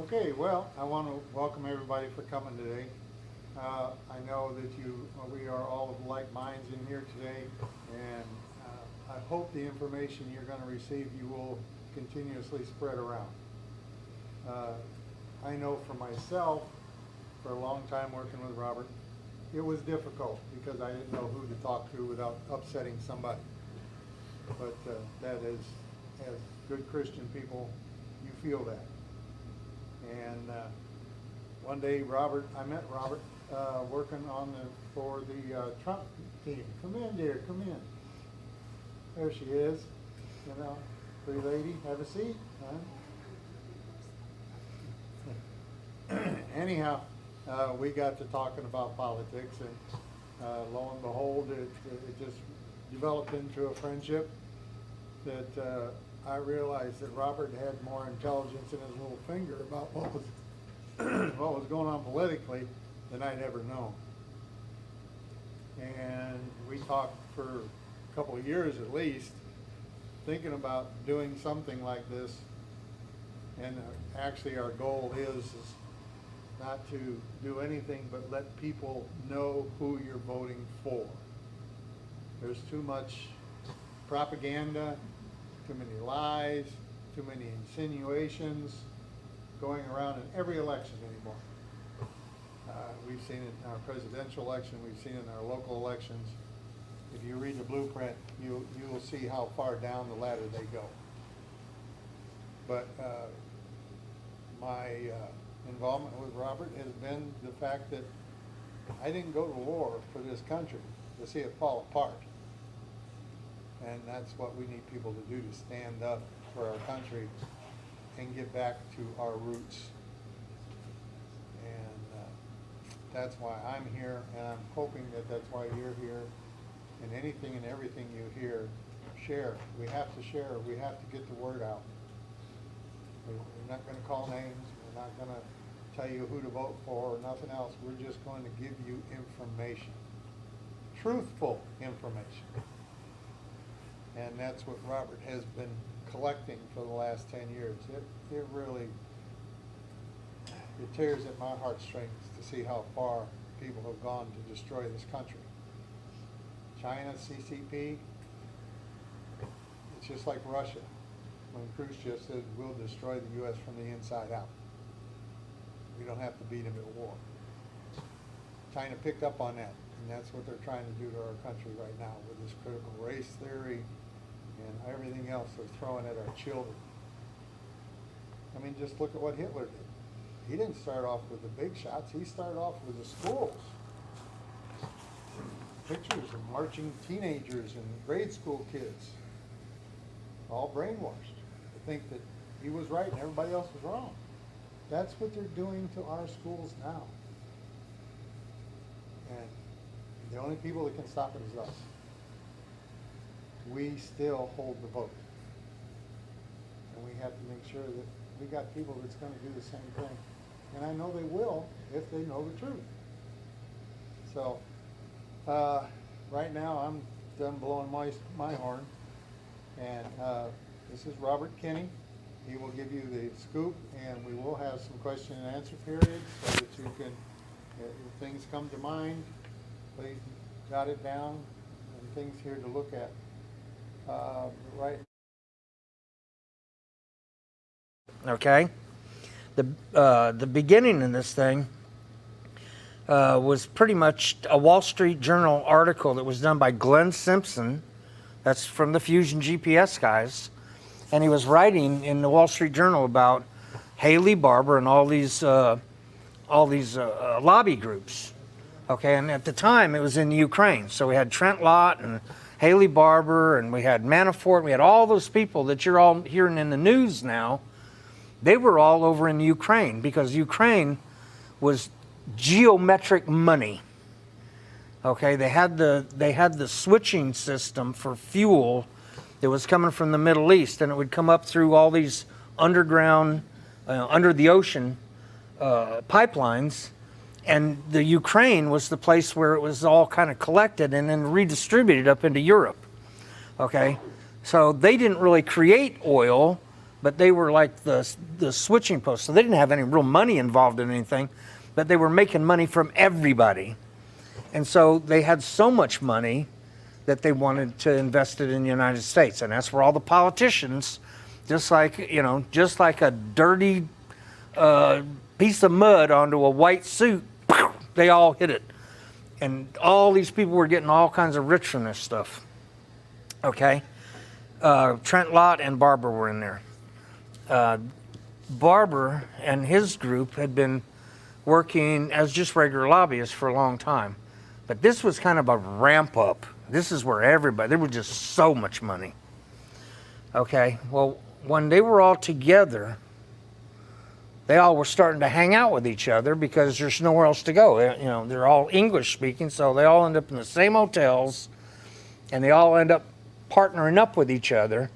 Okay, well, I want to welcome everybody for coming today. I know that we are all of like minds in here today, and I hope the information you're going to receive you will continuously spread around. Uh, I know for myself, for a long time working with Robert, it was difficult because I didn't know who to talk to without upsetting somebody. But that is, as good Christian people, you feel that. And one day, I met Robert working for the Trump team. Come in, dear, come in. There she is. You know, pretty lady. Have a seat. Huh? Anyhow, we got to talking about politics, and lo and behold, it just developed into a friendship that I realized that Robert had more intelligence in his little finger about what was what was going on politically than I'd ever known. And we talked for a couple of years at least, thinking about doing something like this. And actually our goal is not to do anything but let people know who you're voting for. There's too much propaganda, too many lies, too many insinuations going around in every election anymore. We've seen it in our presidential election, we've seen it in our local elections. If you read the blueprint, you will see how far down the ladder they go. But my involvement with Robert has been the fact that I didn't go to war for this country to see it fall apart. And that's what we need people to do, to stand up for our country and get back to our roots. And that's why I'm here, and I'm hoping that that's why you're here. And anything and everything you hear, share. We have to share. We have to get the word out. We're not going to call names. We're not going to tell you who to vote for or nothing else. We're just going to give you information. Truthful information. And that's what Robert has been collecting for the last 10 years. It really, it tears at my heartstrings to see how far people have gone to destroy this country. China, CCP, it's just like Russia, when Khrushchev said, we'll destroy the U.S. from the inside out. We don't have to beat them at war. China picked up on that, and that's what they're trying to do to our country right now with this critical race theory and everything else they're throwing at our children. I mean, just look at what Hitler did. He didn't start off with the big shots. He started off with the schools. Pictures of marching teenagers and grade school kids, all brainwashed to think that he was right and everybody else was wrong. That's what they're doing to our schools now. And the only people that can stop it is us. We still hold the vote. And we have to make sure that we got people that's going to do the same thing. And I know they will if they know the truth. So, right now I'm done blowing my horn. And this is Robert Kinney. He will give you the scoop, and we will have some question and answer periods so that you can, if things come to mind, please jot it down, and things here to look at. Right. Okay, the beginning in this thing was pretty much a Wall Street Journal article that was done by Glenn Simpson. That's from the Fusion GPS guys, and he was writing in the Wall Street Journal about Haley Barbour and all these lobby groups. Okay, and at the time it was in Ukraine, so we had Trent Lott and Haley Barbour, and we had Manafort. We had all those people that you're all hearing in the news now. They were all over in Ukraine because Ukraine was geometric money. Okay, they had the switching system for fuel that was coming from the Middle East, and it would come up through all these underground, under the ocean pipelines. And the Ukraine was the place where it was all kind of collected and then redistributed up into Europe. Okay, so they didn't really create oil. but they were like the switching post. So they didn't have any real money involved in anything, but they were making money from everybody. And so they had so much money that they wanted to invest it in the United States. And that's where all the politicians, just like a dirty piece of mud onto a white suit, they all hit it. And all these people were getting all kinds of rich from this stuff. Okay? Trent Lott and Barber were in there. Barber and his group had been working as just regular lobbyists for a long time. But this was kind of a ramp up. This is where there was just so much money. Okay, well, when they were all together, they all were starting to hang out with each other because there's nowhere else to go. They're all English speaking, so they all end up in the same hotels, and they all end up partnering up with each other.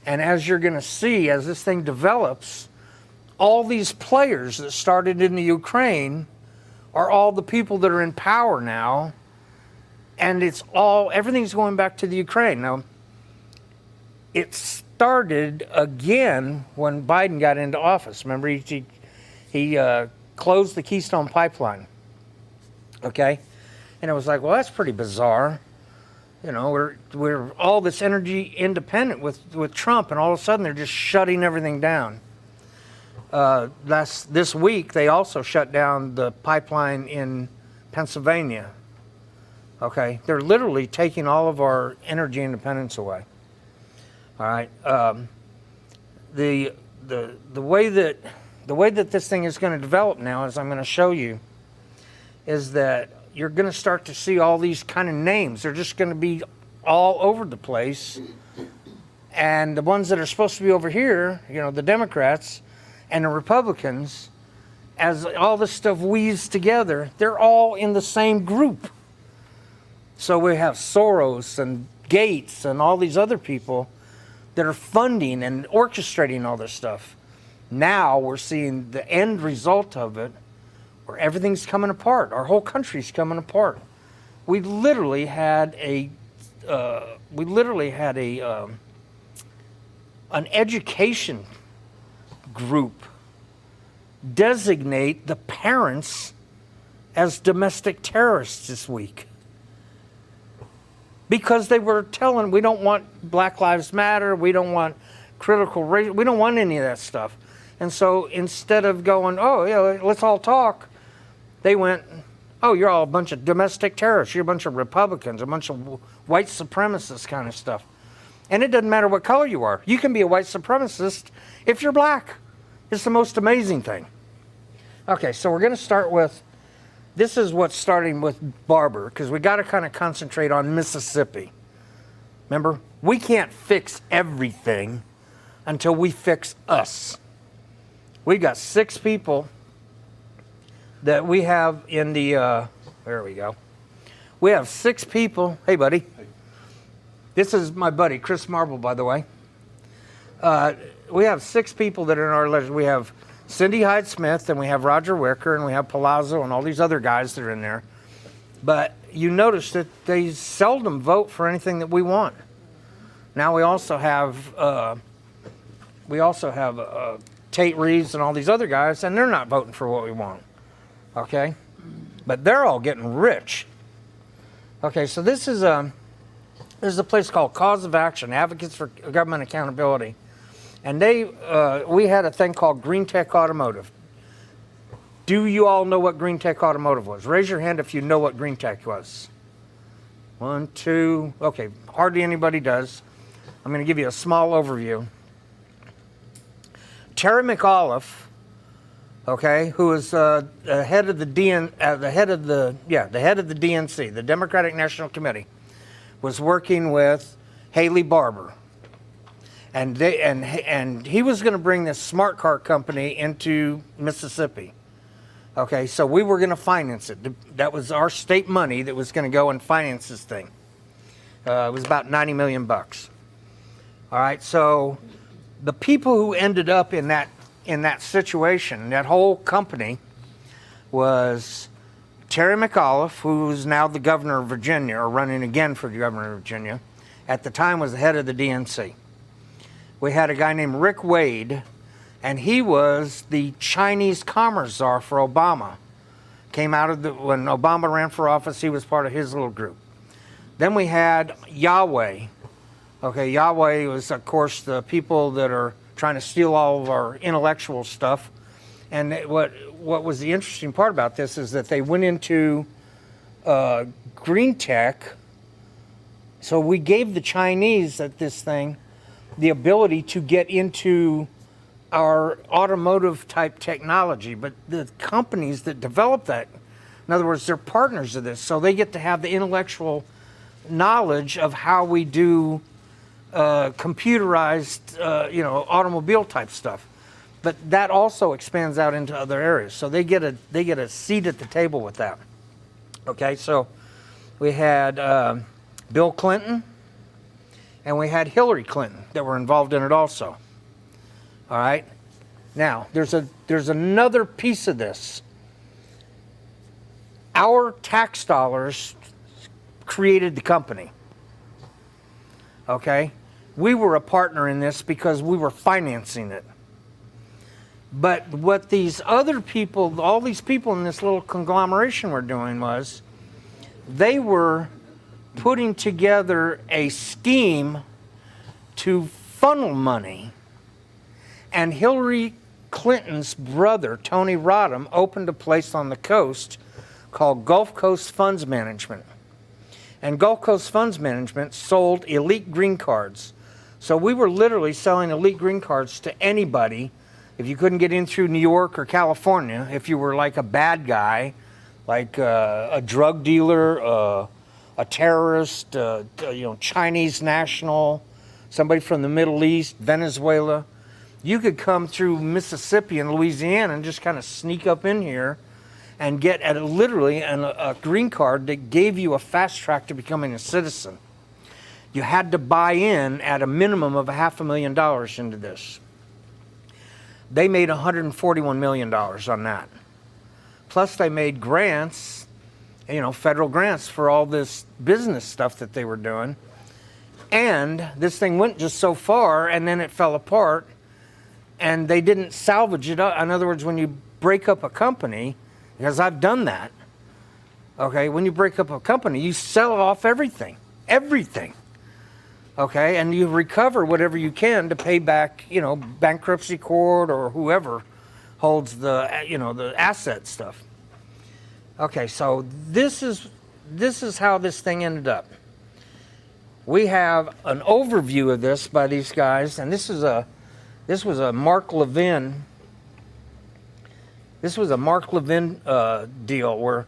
And as you're going to see, as this thing develops, all these players that started in the Ukraine are all the people that are in power now, and everything's going back to the Ukraine. Now, it started again when Biden got into office. Remember, he closed the Keystone Pipeline, okay? And it was like, well, that's pretty bizarre. We're all this energy independent with Trump, and all of a sudden they're just shutting everything down. This week, they also shut down the pipeline in Pennsylvania. Okay, they're literally taking all of our energy independence away. All right, the way that this thing is going to develop now, as I'm going to show you, is that you're going to start to see all these kind of names. They're just going to be all over the place, and the ones that are supposed to be over here, the Democrats and the Republicans, as all this stuff weaves together, they're all in the same group. So we have Soros and Gates and all these other people that are funding and orchestrating all this stuff. Now we're seeing the end result of it, where everything's coming apart. Our whole country's coming apart. We literally had an education group designate the parents as domestic terrorists this week, because they were telling, we don't want Black Lives Matter, we don't want critical race, we don't want any of that stuff. And so instead of going, oh yeah, let's all talk, they went, oh, you're all a bunch of domestic terrorists, you're a bunch of Republicans, a bunch of white supremacists kind of stuff. And it doesn't matter what color you are. You can be a white supremacist if you're black. It's the most amazing thing. Okay, so we're going to start with, this is what's starting with Barber, because we got to kind of concentrate on Mississippi. Remember, we can't fix everything until we fix us. We've got 6 people that we have in the, there we go. We have 6 people. Hey, buddy. Hey. This is my buddy, Chris Marble, by the way. We have 6 people that are in our legislature. We have Cindy Hyde-Smith, and we have Roger Wicker, and we have Palazzo, and all these other guys that are in there. But you notice that they seldom vote for anything that we want. Now we also have Tate Reeves and all these other guys, and they're not voting for what we want. Okay, but they're all getting rich. Okay, so this is a place called Cause of Action, Advocates for Government Accountability. And we had a thing called Green Tech Automotive. Do you all know what Green Tech Automotive was? Raise your hand if you know what Green Tech was. 1, 2, okay, hardly anybody does. I'm going to give you a small overview. Terry McAuliffe, okay, who was the head of the DNC, the Democratic National Committee, was working with Haley Barber. And he was going to bring this smart car company into Mississippi. Okay, so we were going to finance it. That was our state money that was going to go and finance this thing. It was about $90 million. All right, so the people who ended up in that situation, that whole company, was Terry McAuliffe, who's now the governor of Virginia, or running again for the governor of Virginia. At the time was the head of the DNC. we had a guy named Rick Wade, and he was the Chinese commerce czar for Obama. Came out of when Obama ran for office, he was part of his little group. Then we had Yahweh. Okay, Yahweh was, of course, the people that are trying to steal all of our intellectual stuff. And what was the interesting part about this is that they went into green tech. So we gave the Chinese at this thing the ability to get into our automotive type technology, but the companies that develop that, in other words, they're partners of this, so they get to have the intellectual knowledge of how we do computerized, automobile type stuff. But that also expands out into other areas, so they get a seat at the table with that. Okay, so we had Bill Clinton and we had Hillary Clinton that were involved in it also. All right. Now, there's another piece of this. Our tax dollars created the company. Okay? We were a partner in this because we were financing it. But what these other people, all these people in this little conglomeration were doing was they were putting together a scheme to funnel money. And Hillary Clinton's brother, Tony Rodham, opened a place on the coast called Gulf Coast Funds Management. And Gulf Coast Funds Management sold elite green cards. So we were literally selling elite green cards to anybody. If you couldn't get in through New York or California, if you were like a bad guy, like a drug dealer, a terrorist, Chinese national, somebody from the Middle East, Venezuela, you could come through Mississippi and Louisiana and just kind of sneak up in here and get literally a green card that gave you a fast track to becoming a citizen. You had to buy in at a minimum of $500,000 into this. They made $141 million on that. Plus they made grants, federal grants for all this business stuff that they were doing. And this thing went just so far and then it fell apart. And they didn't salvage it up. In other words, when you break up a company, because I've done that, okay, when you break up a company, you sell off everything, okay, and you recover whatever you can to pay back, bankruptcy court or whoever holds the, the asset stuff. Okay, so this is how this thing ended up. We have an overview of this by these guys, and this was a Mark Levin. This was a Mark Levin deal where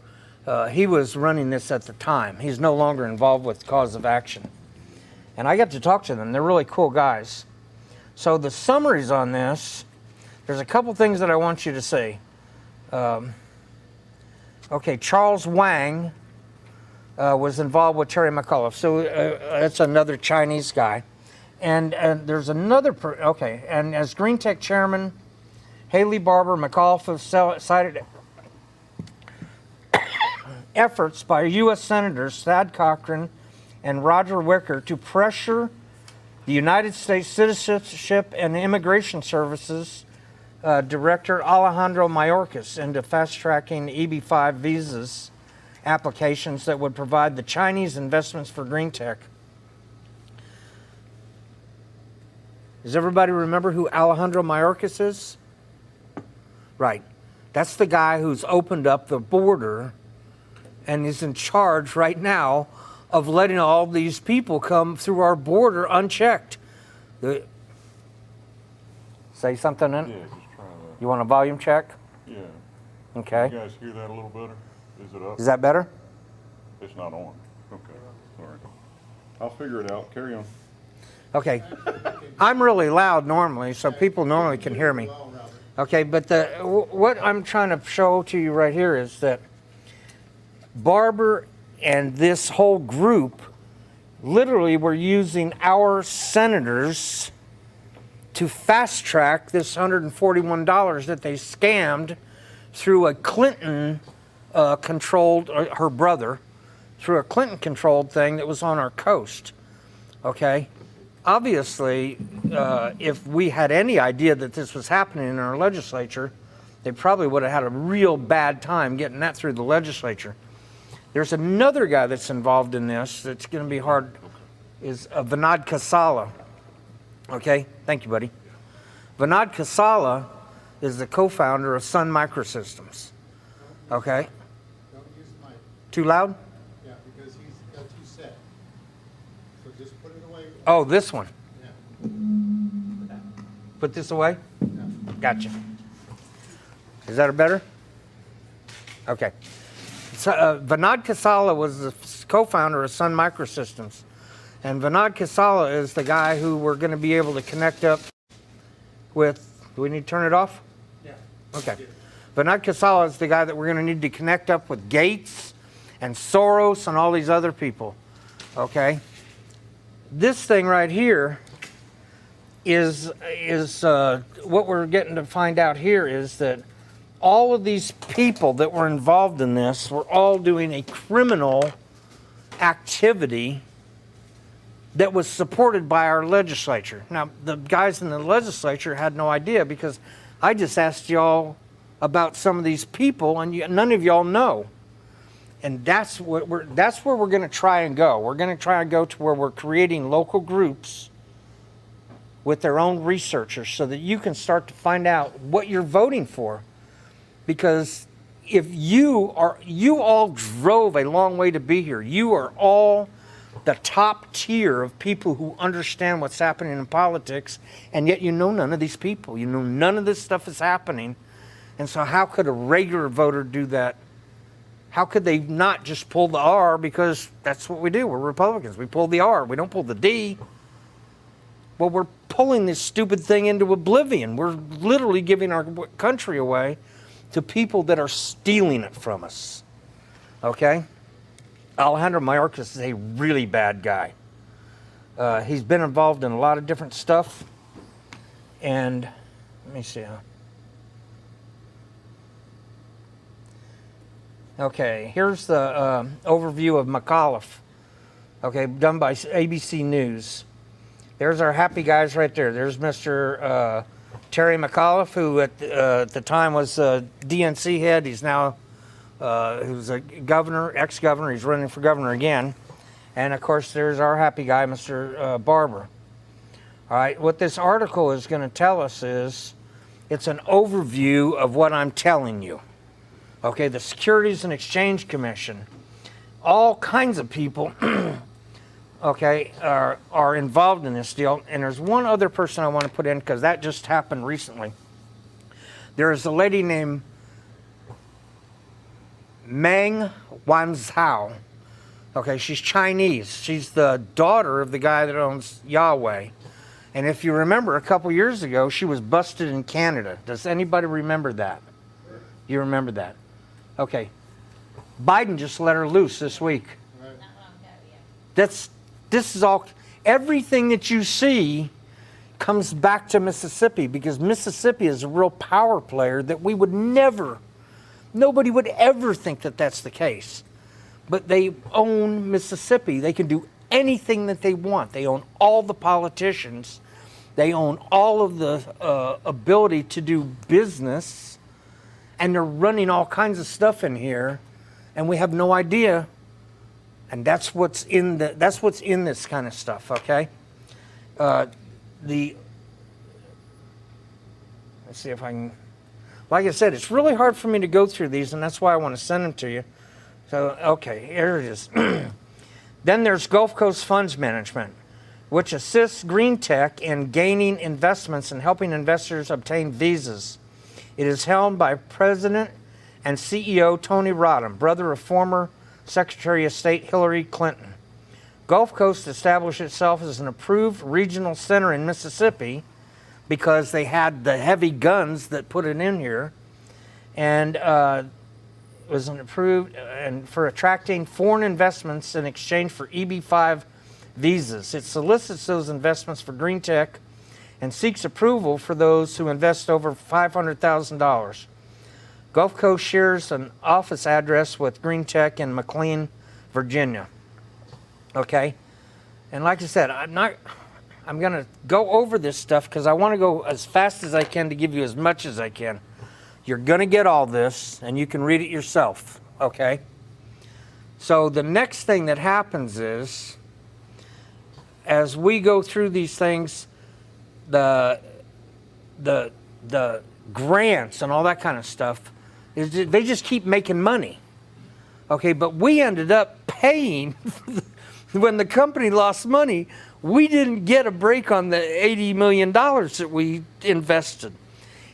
he was running this at the time. He's no longer involved with Cause of Action. And I got to talk to them. They're really cool guys. So the summaries on this, there's a couple things that I want you to see. Okay, Charles Wang was involved with Terry McAuliffe. So that's another Chinese guy. And there's another, and as Green Tech chairman, Haley Barbour McAuliffe have cited efforts by U.S. Senators Thad Cochran and Roger Wicker to pressure the United States Citizenship and Immigration Services Director Alejandro Mayorkas into fast-tracking EB-5 visas applications that would provide the Chinese investments for Green Tech. Does everybody remember who Alejandro Mayorkas is? Right. That's the guy who's opened up the border and is in charge right now of letting all these people come through our border unchecked. Say something in? Yeah, just trying to. You want a volume check? Yeah. Okay. You guys hear that a little better? Is it up? Is that better? It's not on. Okay. All right. I'll figure it out. Carry on. Okay. I'm really loud normally, so people normally can hear me. Okay, but what I'm trying to show to you right here is that Barbour and this whole group literally were using our senators to fast track this $141 that they scammed through a Clinton controlled, her brother, through a Clinton controlled thing that was on our coast. Okay? obviously, if we had any idea that this was happening in our legislature, they probably would have had a real bad time getting that through the legislature. There's another guy that's involved in this that's going to be hard, is Vinod Kasala. Okay, thank you, buddy. Vinod Kasala is the co-founder of Sun Microsystems. Okay, Don't use the mic. too loud? Yeah, because he's got you set. So just put it away. Oh, this one. Yeah. Put this away? Yeah. Gotcha. Is that better? Okay. So, Vinod Kasala was the co-founder of Sun Microsystems. And Vinod Kasala is the guy who we're going to be able to connect up with. Do we need to turn it off? Yeah. Okay. Vinod Kasala is the guy that we're going to need to connect up with Gates and Soros and all these other people. Okay. This thing right here is what we're getting to find out here is that all of these people that were involved in this were all doing a criminal activity that was supported by our legislature. Now, the guys in the legislature had no idea because I just asked y'all about some of these people and none of y'all know. And that's where we're going to try and go. We're going to try and go to where we're creating local groups with their own researchers so that you can start to find out what you're voting for. Because if you all drove a long way to be here. You are all the top tier of people who understand what's happening in politics, and yet you know none of these people. You know none of this stuff is happening. And so how could a regular voter do that? How could they not just pull the R, because that's what we do. We're Republicans. We pull the R. We don't pull the D. Well, we're pulling this stupid thing into oblivion. We're literally giving our country away to people that are stealing it from us. Okay? Alejandro Mayorkas is a really bad guy. He's been involved in a lot of different stuff. And let me see. Okay, here's the overview of McAuliffe. Okay, done by ABC News. There's our happy guys right there. There's Mr. Terry McAuliffe, who at the time was DNC head. He's now who's a governor, ex-governor. He's running for governor again. And, of course, there's our happy guy, Mr. Barber. All right, what this article is going to tell us is it's an overview of what I'm telling you. Okay, the Securities and Exchange Commission, all kinds of people, okay, are involved in this deal. And there's one other person I want to put in because that just happened recently. There is a lady named Meng Wanzhou. Okay, she's Chinese. She's the daughter of the guy that owns Yahweh. And if you remember, a couple years ago, she was busted in Canada. Does anybody remember that? You remember that? Okay. Biden just let her loose this week. This is all, everything that you see comes back to Mississippi because Mississippi is a real power player that we would never, nobody would ever think that that's the case. But they own Mississippi. They can do anything that they want. They own all the politicians. They own all of the ability to do business. And they're running all kinds of stuff in here. And we have no idea. And that's what's in this kind of stuff, okay? Let's see if I can, like I said, it's really hard for me to go through these, and that's why I want to send them to you. So, okay, here it is. Then there's Gulf Coast Funds Management, which assists green tech in gaining investments and helping investors obtain visas. It is held by President and CEO Tony Rodham, brother of former Secretary of State Hillary Clinton. Gulf Coast established itself as an approved regional center in Mississippi because they had the heavy guns that put it in here, and was an approved and for attracting foreign investments in exchange for EB-5 visas. It solicits those investments for green tech and seeks approval for those who invest over $500,000. Gulf Coast shares an office address with Green Tech in McLean, Virginia. Okay? And like I said, I'm gonna go over this stuff because I want to go as fast as I can to give you as much as I can. You're gonna get all this, and you can read it yourself. Okay. So the next thing that happens is, as we go through these things, the grants and all that kind of stuff, they just keep making money. Okay, but we ended up paying when the company lost money. We didn't get a break on the $80 million that we invested.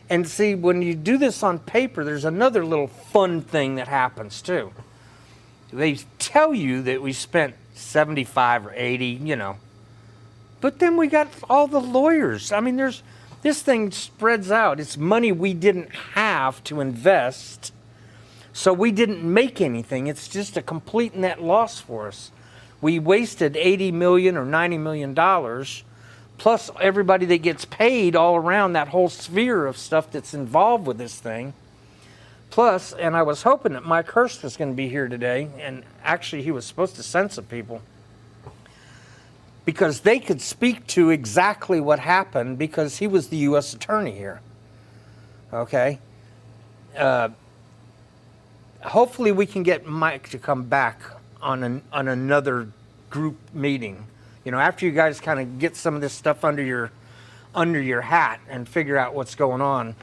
And see, when you do this on paper, there's another little fun thing that happens too. They tell you that we spent 75 or 80, you know. But then we got all the lawyers. I mean, this thing spreads out. It's money we didn't have to invest, so we didn't make anything. It's just a complete net loss for us. We wasted $80 million or $90 million, plus everybody that gets paid all around that whole sphere of stuff that's involved with this thing. Plus, and I was hoping that Mike Hurst was going to be here today, and actually he was supposed to send some people, because they could speak to exactly what happened, because he was the U.S. attorney here. Okay? Hopefully we can get Mike to come back on another group meeting. You know, after you guys kind of get some of this stuff under your hat and figure out what's going on.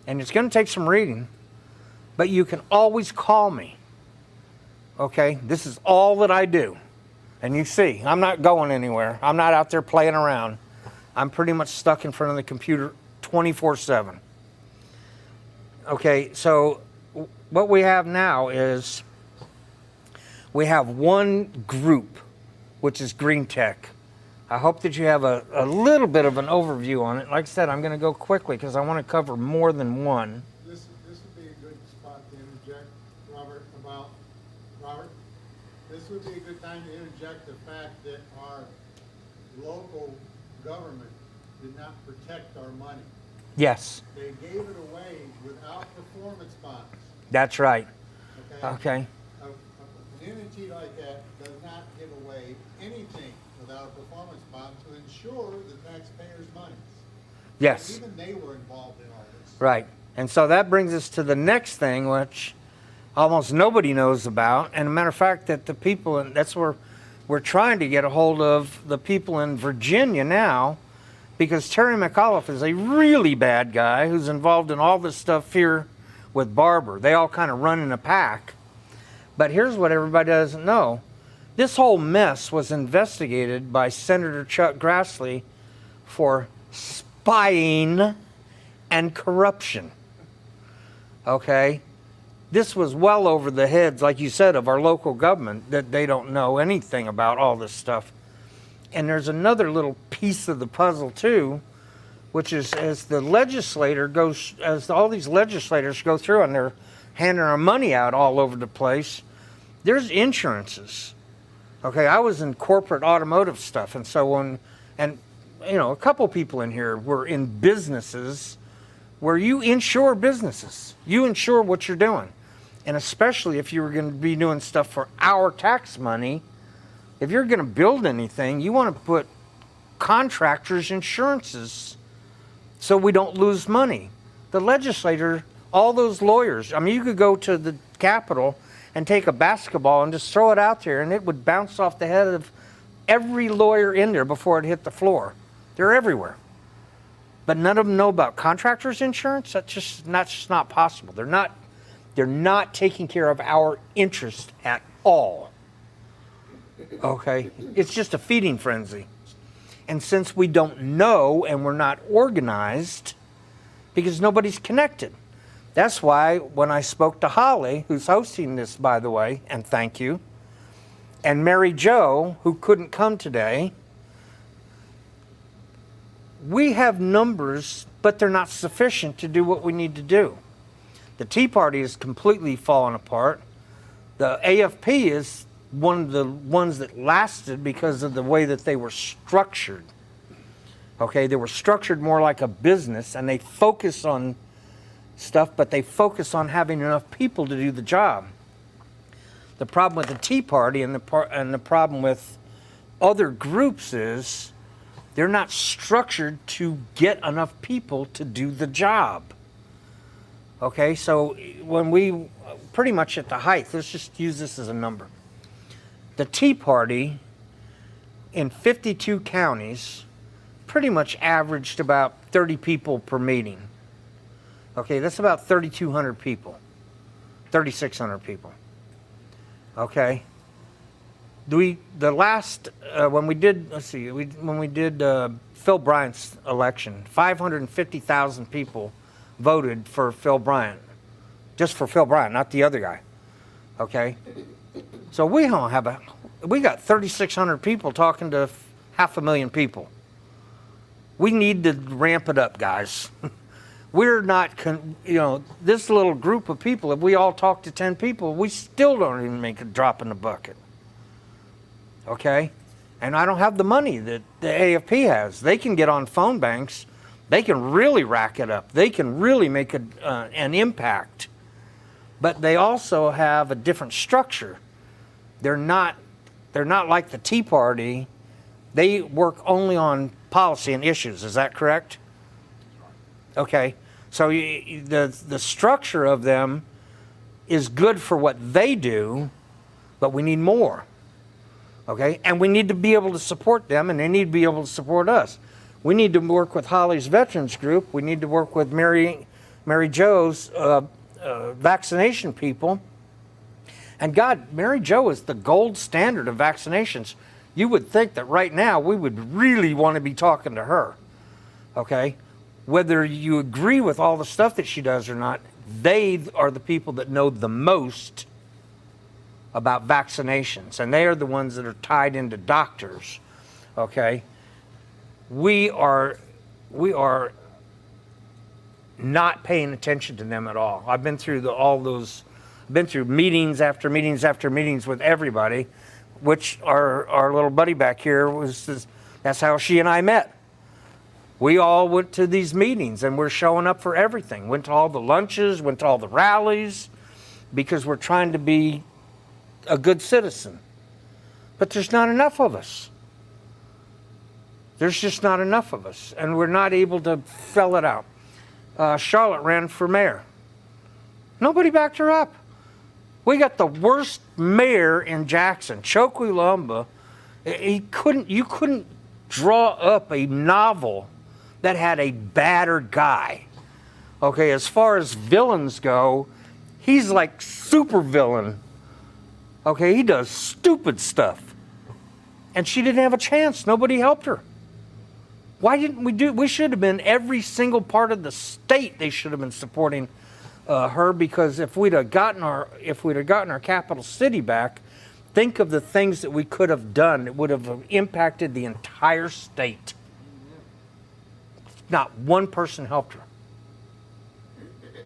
And it's going to take some reading, but you can always call me. Okay? This is all that I do. And you see, I'm not going anywhere. I'm not out there playing around. I'm pretty much stuck in front of the computer 24/7. Okay, so what we have now is we have one group, which is Green Tech. I hope that you have a little bit of an overview on it. Like I said, I'm going to go quickly because I want to cover more than one. This would be a good spot to interject, Robert, this would be a good time to interject the fact that our local government did not protect our money. Yes. They gave it away without performance bonds. That's right. Okay? An entity like that does not give away anything without a performance bond to ensure the taxpayers' money. Yes. Even they were involved in all this. Right. And so that brings us to the next thing, which almost nobody knows about. And a matter of fact, that the people, and that's where we're trying to get a hold of the people in Virginia now, because Terry McAuliffe is a really bad guy who's involved in all this stuff here with Barber. They all kind of run in a pack. But here's what everybody doesn't know. This whole mess was investigated by Senator Chuck Grassley for spying and corruption. Okay? This was well over the heads, like you said, of our local government, that they don't know anything about all this stuff. And there's another little piece of the puzzle too, which is as the legislator goes, as all these legislators go through and they're handing our money out all over the place, there's insurances. Okay, I was in corporate automotive stuff, and so and you know, a couple people in here were in businesses where you insure businesses. You insure what you're doing. And especially if you were going to be doing stuff for our tax money, if you're going to build anything, you want to put contractors' insurances so we don't lose money. The legislator, all those lawyers, I mean, you could go to the Capitol and take a basketball and just throw it out there, and it would bounce off the head of every lawyer in there before it hit the floor. They're everywhere. But none of them know about contractors' insurance. That's just not possible. They're not taking care of our interest at all. Okay? It's just a feeding frenzy. And since we don't know and we're not organized, because nobody's connected. That's why when I spoke to Holly, who's hosting this, by the way, and thank you, and Mary Jo, who couldn't come today, we have numbers, but they're not sufficient to do what we need to do. The Tea Party is completely fallen apart. The AFP is one of the ones that lasted because of the way that they were structured. Okay, they were structured more like a business, and they focus on stuff, but they focus on having enough people to do the job. The problem with the Tea Party and the problem with other groups is They're not structured to get enough people to do the job. Okay, so when we, pretty much at the height, let's just use this as a number. The Tea Party in 52 counties pretty much averaged about 30 people per meeting. Okay, that's about 3,200 people, 3,600 people. Okay. The last, when we did, when we did Phil Bryant's election, 550,000 people voted for Phil Bryant. Just for Phil Bryant, not the other guy. Okay? So we got 3,600 people talking to 500,000 people. We need to ramp it up, guys. We're not, this little group of people, if we all talk to 10 people, we still don't even make a drop in the bucket. Okay? And I don't have the money that the AFP has. They can get on phone banks. They can really rack it up. They can really make an impact. But they also have a different structure. They're not like the Tea Party. They work only on policy and issues. Is that correct? Okay. So the structure of them is good for what they do, but we need more. Okay? And we need to be able to support them, and they need to be able to support us. We need to work with Holly's Veterans Group. We need to work with Mary Jo's vaccination people. And God, Mary Jo is the gold standard of vaccinations. You would think that right now we would really want to be talking to her. Okay? Whether you agree with all the stuff that she does or not, they are the people that know the most about vaccinations, and they are the ones that are tied into doctors. Okay? We are not paying attention to them at all. I've been through been through meetings after meetings after meetings with everybody, which our little buddy back here that's how she and I met. We all went to these meetings, and we're showing up for everything. Went to all the lunches, went to all the rallies, because we're trying to be a good citizen. But there's not enough of us. There's just not enough of us, and we're not able to fill it out. Charlotte ran for mayor. Nobody backed her up. We got the worst mayor in Jackson, Chokwilumba. You couldn't draw up a novel that had a battered guy. Okay, as far as villains go, he's like super villain. Okay, he does stupid stuff. And she didn't have a chance. Nobody helped her. Why didn't we do it? We should have been, every single part of the state, they should have been supporting her, because if we'd have gotten our capital city back, think of the things that we could have done that would have impacted the entire state. Not one person helped her.